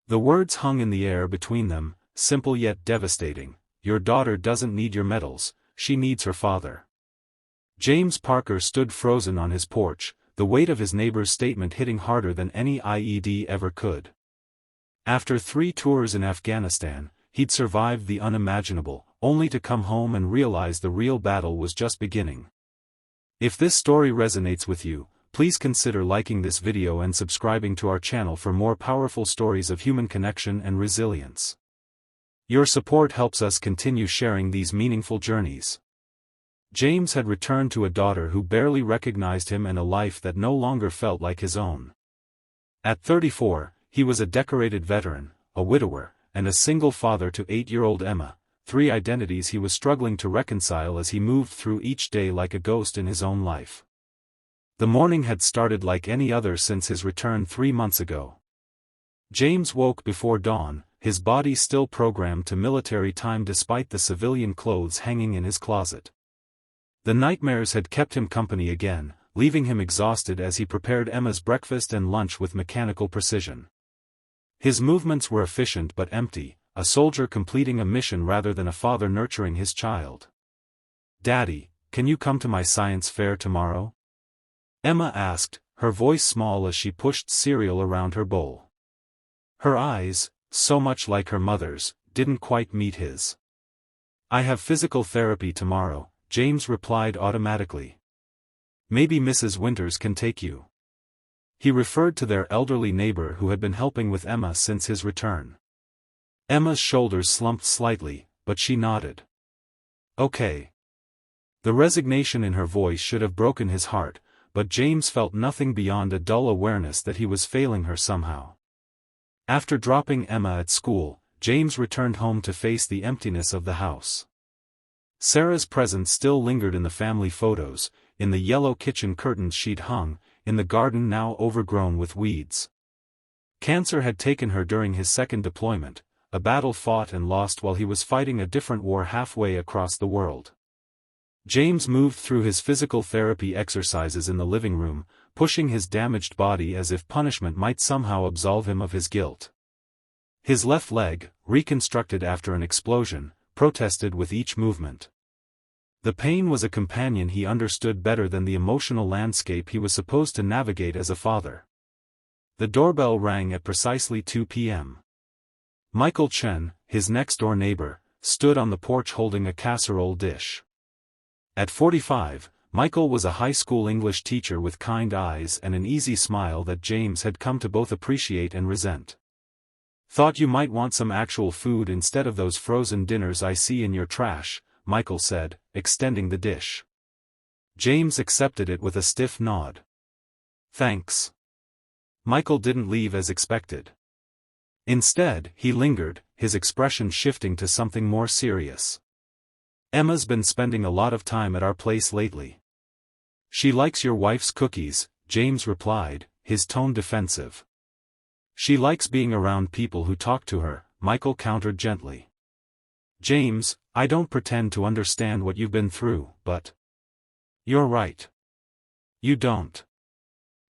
The words hung in the air between them, simple yet devastating. Your daughter doesn't need your medals, she needs her father. James Parker stood frozen on his porch, the weight of his neighbor's statement hitting harder than any IED ever could. After 3 tours in Afghanistan, he'd survived the unimaginable, only to come home and realize the real battle was just beginning. If this story resonates with you, please consider liking this video and subscribing to our channel for more powerful stories of human connection and resilience. Your support helps us continue sharing these meaningful journeys. James had returned to a daughter who barely recognized him and a life that no longer felt like his own. At 34, he was a decorated veteran, a widower, and a single father to 8-year-old Emma, 3 identities he was struggling to reconcile as he moved through each day like a ghost in his own life. The morning had started like any other since his return 3 months ago. James woke before dawn, his body still programmed to military time despite the civilian clothes hanging in his closet. The nightmares had kept him company again, leaving him exhausted as he prepared Emma's breakfast and lunch with mechanical precision. His movements were efficient but empty, a soldier completing a mission rather than a father nurturing his child. "Daddy, can you come to my science fair tomorrow?" Emma asked, her voice small as she pushed cereal around her bowl. Her eyes, so much like her mother's, didn't quite meet his. "I have physical therapy tomorrow," James replied automatically. "Maybe Mrs. Winters can take you." He referred to their elderly neighbor who had been helping with Emma since his return. Emma's shoulders slumped slightly, but she nodded. "Okay." The resignation in her voice should have broken his heart, but James felt nothing beyond a dull awareness that he was failing her somehow. After dropping Emma at school, James returned home to face the emptiness of the house. Sarah's presence still lingered in the family photos, in the yellow kitchen curtains she'd hung, in the garden now overgrown with weeds. Cancer had taken her during his second deployment, a battle fought and lost while he was fighting a different war halfway across the world. James moved through his physical therapy exercises in the living room, pushing his damaged body as if punishment might somehow absolve him of his guilt. His left leg, reconstructed after an explosion, protested with each movement. The pain was a companion he understood better than the emotional landscape he was supposed to navigate as a father. The doorbell rang at precisely 2 p.m. Michael Chen, his next-door neighbor, stood on the porch holding a casserole dish. At 45, Michael was a high school English teacher with kind eyes and an easy smile that James had come to both appreciate and resent. "Thought you might want some actual food instead of those frozen dinners I see in your trash," Michael said, extending the dish. James accepted it with a stiff nod. "Thanks." Michael didn't leave as expected. Instead, he lingered, his expression shifting to something more serious. "Emma's been spending a lot of time at our place lately." "She likes your wife's cookies," James replied, his tone defensive. "She likes being around people who talk to her," Michael countered gently. "James, I don't pretend to understand what you've been through, but..." "You're right. You don't."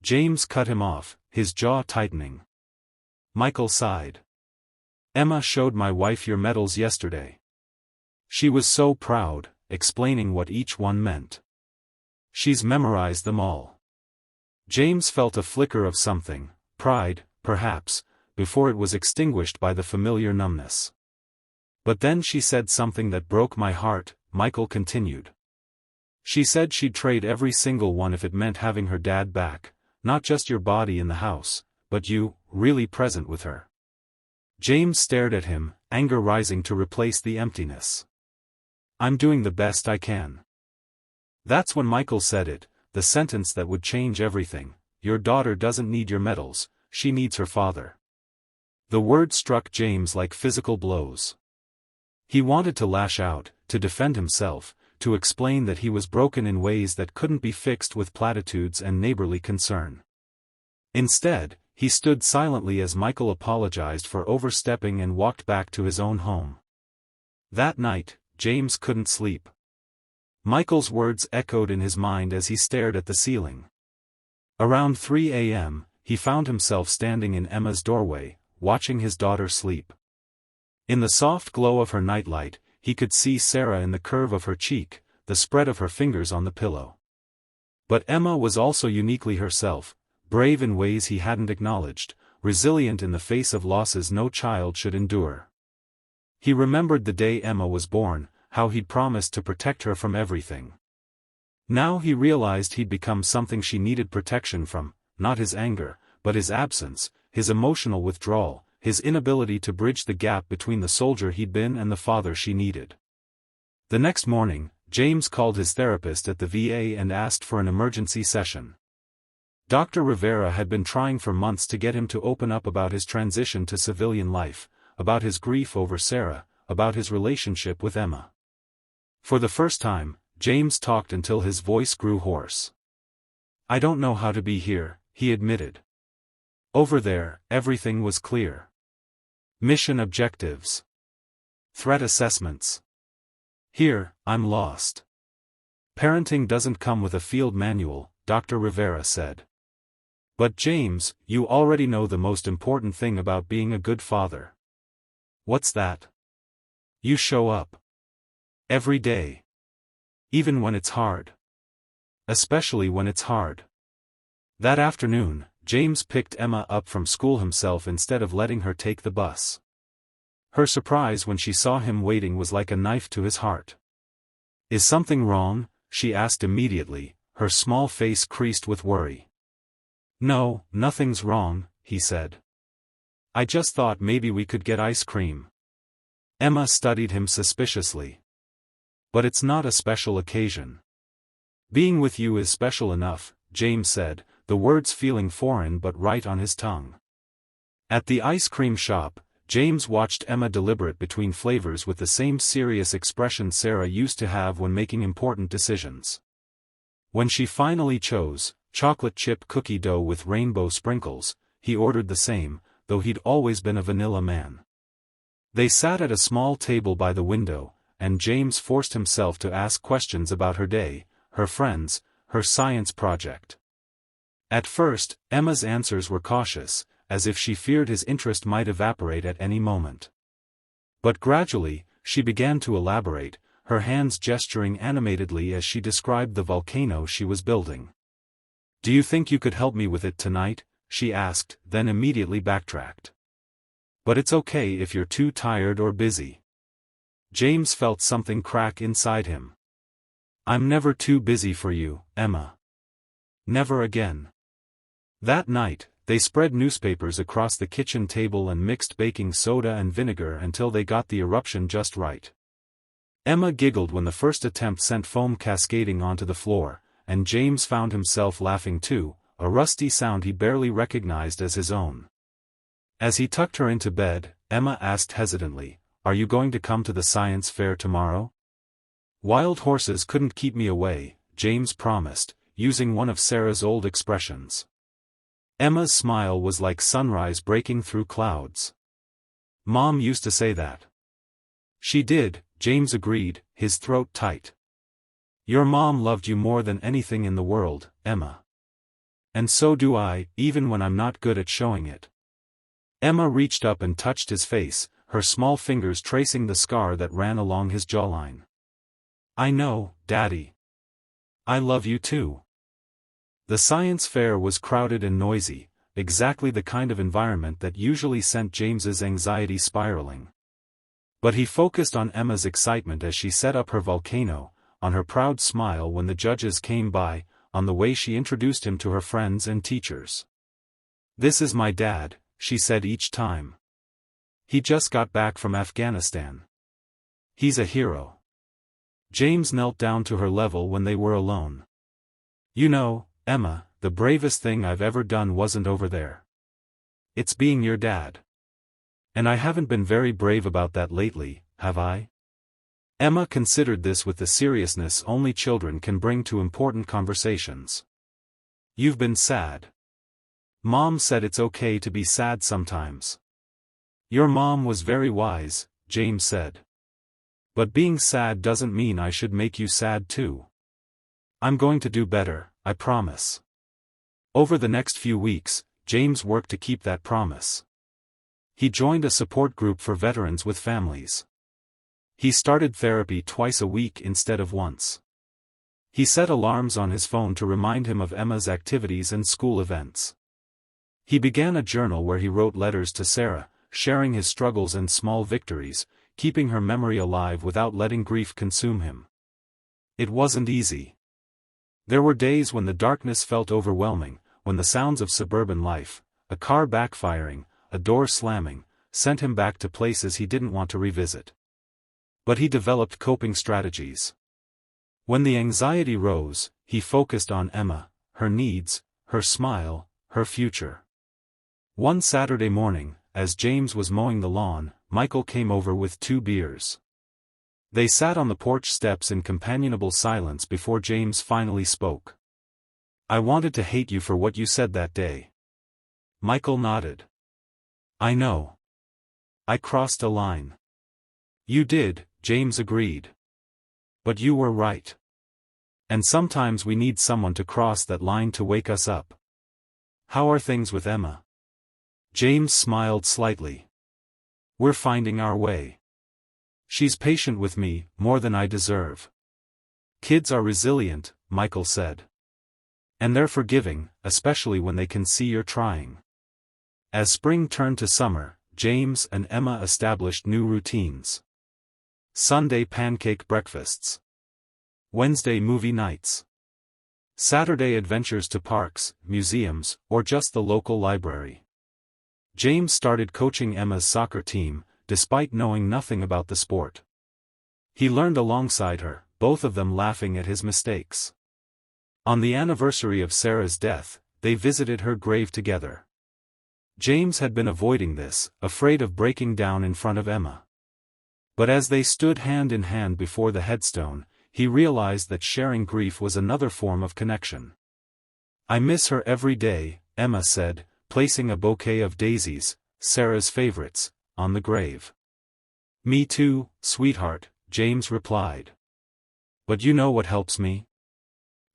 James cut him off, his jaw tightening. Michael sighed. "Emma showed my wife your medals yesterday. She was so proud, explaining what each one meant. She's memorized them all." James felt a flicker of something, pride, perhaps, before it was extinguished by the familiar numbness. "But then she said something that broke my heart," Michael continued. "She said she'd trade every single one if it meant having her dad back, not just your body in the house, but you, really present with her." James stared at him, anger rising to replace the emptiness. "I'm doing the best I can." That's when Michael said it, the sentence that would change everything. "Your daughter doesn't need your medals, she needs her father." The word struck James like physical blows. He wanted to lash out, to defend himself, to explain that he was broken in ways that couldn't be fixed with platitudes and neighborly concern. Instead, he stood silently as Michael apologized for overstepping and walked back to his own home. That night, James couldn't sleep. Michael's words echoed in his mind as he stared at the ceiling. Around 3 a.m., he found himself standing in Emma's doorway, watching his daughter sleep. In the soft glow of her nightlight, he could see Sarah in the curve of her cheek, the spread of her fingers on the pillow. But Emma was also uniquely herself, brave in ways he hadn't acknowledged, resilient in the face of losses no child should endure. He remembered the day Emma was born, how he'd promised to protect her from everything. Now he realized he'd become something she needed protection from, not his anger, but his absence, his emotional withdrawal, his inability to bridge the gap between the soldier he'd been and the father she needed. The next morning, James called his therapist at the VA and asked for an emergency session. Dr. Rivera had been trying for months to get him to open up about his transition to civilian life, about his grief over Sarah, about his relationship with Emma. For the first time, James talked until his voice grew hoarse. "I don't know how to be here," he admitted. "Over there, everything was clear. Mission objectives. Threat assessments. Here, I'm lost. Parenting doesn't come with a field manual," Dr. Rivera said. "But James, you already know the most important thing about being a good father." "What's that?" "You show up. Every day. Even when it's hard. Especially when it's hard." That afternoon, James picked Emma up from school himself instead of letting her take the bus. Her surprise when she saw him waiting was like a knife to his heart. "Is something wrong?" she asked immediately, her small face creased with worry. "No, nothing's wrong," he said. "I just thought maybe we could get ice cream." Emma studied him suspiciously. "But it's not a special occasion." "Being with you is special enough," James said, the words feeling foreign but right on his tongue. At the ice cream shop, James watched Emma deliberate between flavors with the same serious expression Sarah used to have when making important decisions. When she finally chose chocolate chip cookie dough with rainbow sprinkles, he ordered the same, though he'd always been a vanilla man. They sat at a small table by the window, and James forced himself to ask questions about her day, her friends, her science project. At first, Emma's answers were cautious, as if she feared his interest might evaporate at any moment. But gradually, she began to elaborate, her hands gesturing animatedly as she described the volcano she was building. "Do you think you could help me with it tonight?" she asked, then immediately backtracked. "But it's okay if you're too tired or busy." James felt something crack inside him. "I'm never too busy for you, Emma. Never again." That night, they spread newspapers across the kitchen table and mixed baking soda and vinegar until they got the eruption just right. Emma giggled when the first attempt sent foam cascading onto the floor, and James found himself laughing too, a rusty sound he barely recognized as his own. As he tucked her into bed, Emma asked hesitantly, "Are you going to come to the science fair tomorrow?" "Wild horses couldn't keep me away," James promised, using one of Sarah's old expressions. Emma's smile was like sunrise breaking through clouds. "Mom used to say that." "She did," James agreed, his throat tight. "Your mom loved you more than anything in the world, Emma. And so do I, even when I'm not good at showing it." Emma reached up and touched his face, her small fingers tracing the scar that ran along his jawline. "I know, Daddy. I love you too." The science fair was crowded and noisy, exactly the kind of environment that usually sent James's anxiety spiraling. But he focused on Emma's excitement as she set up her volcano, on her proud smile when the judges came by, on the way she introduced him to her friends and teachers. "This is my dad," she said each time. "He just got back from Afghanistan. He's a hero." James knelt down to her level when they were alone. "You know, Emma, the bravest thing I've ever done wasn't over there. It's being your dad. And I haven't been very brave about that lately, have I?" Emma considered this with the seriousness only children can bring to important conversations. "You've been sad. Mom said it's okay to be sad sometimes." "Your mom was very wise," James said. "But being sad doesn't mean I should make you sad too. I'm going to do better, I promise." Over the next few weeks, James worked to keep that promise. He joined a support group for veterans with families. He started therapy twice a week instead of once. He set alarms on his phone to remind him of Emma's activities and school events. He began a journal where he wrote letters to Sarah, sharing his struggles and small victories, keeping her memory alive without letting grief consume him. It wasn't easy. There were days when the darkness felt overwhelming, when the sounds of suburban life, a car backfiring, a door slamming, sent him back to places he didn't want to revisit. But he developed coping strategies. When the anxiety rose, he focused on Emma, her needs, her smile, her future. One Saturday morning, as James was mowing the lawn, Michael came over with 2 beers. They sat on the porch steps in companionable silence before James finally spoke. "I wanted to hate you for what you said that day." Michael nodded. "I know. I crossed a line." "You did," James agreed. "But you were right. And sometimes we need someone to cross that line to wake us up." "How are things with Emma?" James smiled slightly. "We're finding our way. She's patient with me, more than I deserve." "Kids are resilient," Michael said. "And they're forgiving, especially when they can see you're trying." As spring turned to summer, James and Emma established new routines. Sunday pancake breakfasts. Wednesday movie nights. Saturday adventures to parks, museums, or just the local library. James started coaching Emma's soccer team, despite knowing nothing about the sport. He learned alongside her, both of them laughing at his mistakes. On the anniversary of Sarah's death, they visited her grave together. James had been avoiding this, afraid of breaking down in front of Emma. But as they stood hand in hand before the headstone, he realized that sharing grief was another form of connection. "I miss her every day," Emma said, placing a bouquet of daisies, Sarah's favorites, on the grave. "Me too, sweetheart," James replied. "But you know what helps me?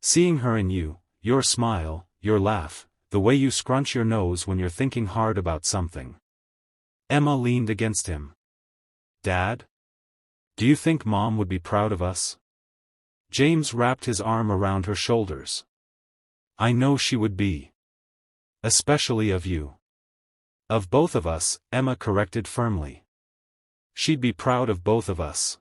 Seeing her in you, your smile, your laugh, the way you scrunch your nose when you're thinking hard about something." Emma leaned against him. "Dad? Do you think Mom would be proud of us?" James wrapped his arm around her shoulders. "I know she would be. Especially of you." "Of both of us," Emma corrected firmly. "She'd be proud of both of us."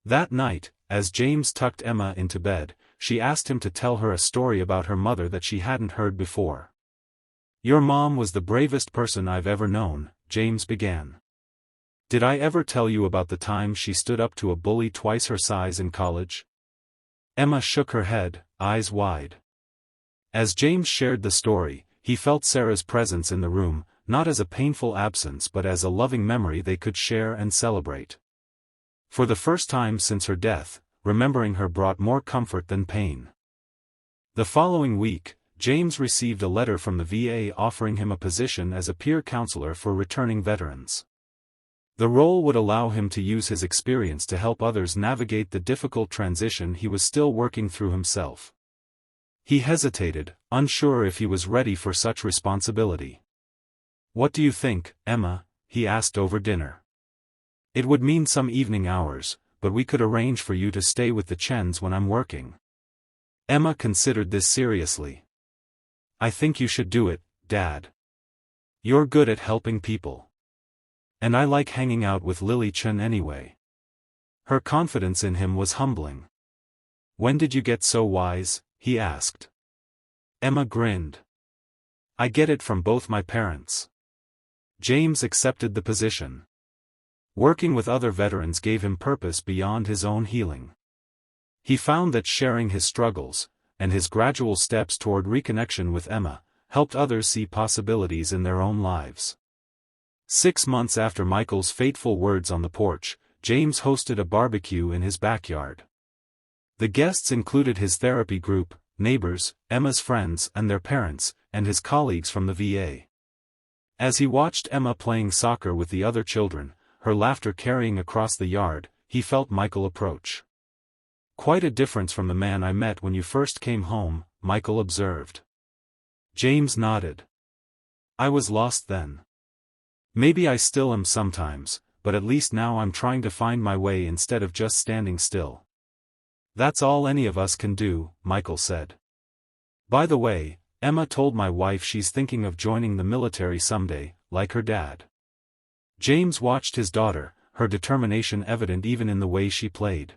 That night, as James tucked Emma into bed, she asked him to tell her a story about her mother that she hadn't heard before. "Your mom was the bravest person I've ever known," James began. "Did I ever tell you about the time she stood up to a bully twice her size in college?" Emma shook her head, eyes wide. As James shared the story, he felt Sarah's presence in the room, not as a painful absence but as a loving memory they could share and celebrate. For the first time since her death, remembering her brought more comfort than pain. The following week, James received a letter from the VA offering him a position as a peer counselor for returning veterans. The role would allow him to use his experience to help others navigate the difficult transition he was still working through himself. He hesitated, unsure if he was ready for such responsibility. "What do you think, Emma?" he asked over dinner. "It would mean some evening hours, but we could arrange for you to stay with the Chens when I'm working." Emma considered this seriously. "I think you should do it, Dad. You're good at helping people. And I like hanging out with Lily Chen anyway." Her confidence in him was humbling. "When did you get so wise?" he asked. Emma grinned. "I get it from both my parents." James accepted the position. Working with other veterans gave him purpose beyond his own healing. He found that sharing his struggles, and his gradual steps toward reconnection with Emma, helped others see possibilities in their own lives. 6 months after Michael's fateful words on the porch, James hosted a barbecue in his backyard. The guests included his therapy group, neighbors, Emma's friends and their parents, and his colleagues from the VA. As he watched Emma playing soccer with the other children, her laughter carrying across the yard, he felt Michael approach. "Quite a difference from the man I met when you first came home," Michael observed. James nodded. "I was lost then. Maybe I still am sometimes, but at least now I'm trying to find my way instead of just standing still. That's all any of us can do, Michael said. By the way, Emma told my wife she's thinking of joining the military someday, like her dad. James watched his daughter, her determination evident even in the way she played.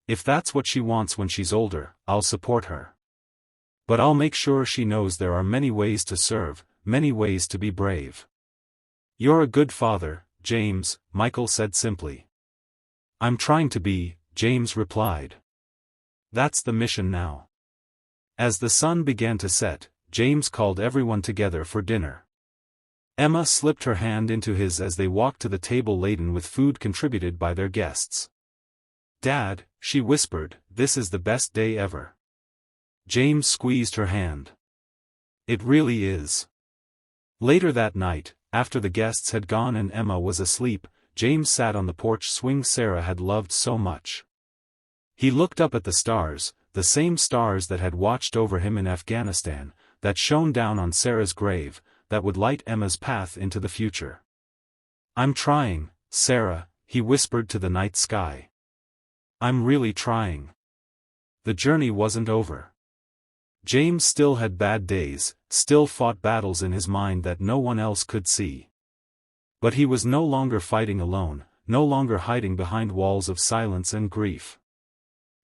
If that's what she wants when she's older, I'll support her. But I'll make sure she knows there are many ways to serve, many ways to be brave. You're a good father, James, Michael said simply. I'm trying to be, James replied. That's the mission now. As the sun began to set, James called everyone together for dinner. Emma slipped her hand into his as they walked to the table laden with food contributed by their guests. Dad, she whispered, this is the best day ever. James squeezed her hand. It really is. Later that night, after the guests had gone and Emma was asleep, James sat on the porch swing Sarah had loved so much. He looked up at the stars, the same stars that had watched over him in Afghanistan, that shone down on Sarah's grave, that would light Emma's path into the future. I'm trying, Sarah, he whispered to the night sky. I'm really trying. The journey wasn't over. James still had bad days, still fought battles in his mind that no one else could see. But he was no longer fighting alone, no longer hiding behind walls of silence and grief.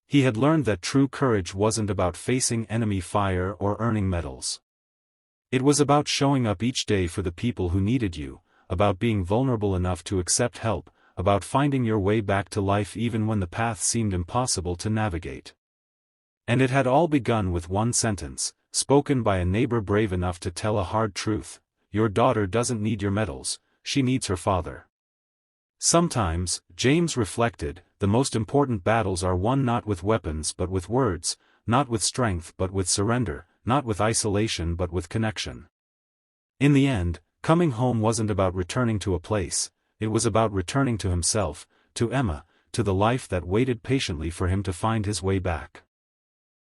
He had learned that true courage wasn't about facing enemy fire or earning medals. It was about showing up each day for the people who needed you, about being vulnerable enough to accept help, about finding your way back to life even when the path seemed impossible to navigate. And it had all begun with one sentence, spoken by a neighbor brave enough to tell a hard truth: your daughter doesn't need your medals, she needs her father. Sometimes, James reflected, the most important battles are won not with weapons but with words, not with strength but with surrender, not with isolation but with connection. In the end, coming home wasn't about returning to a place, it was about returning to himself, to Emma, to the life that waited patiently for him to find his way back.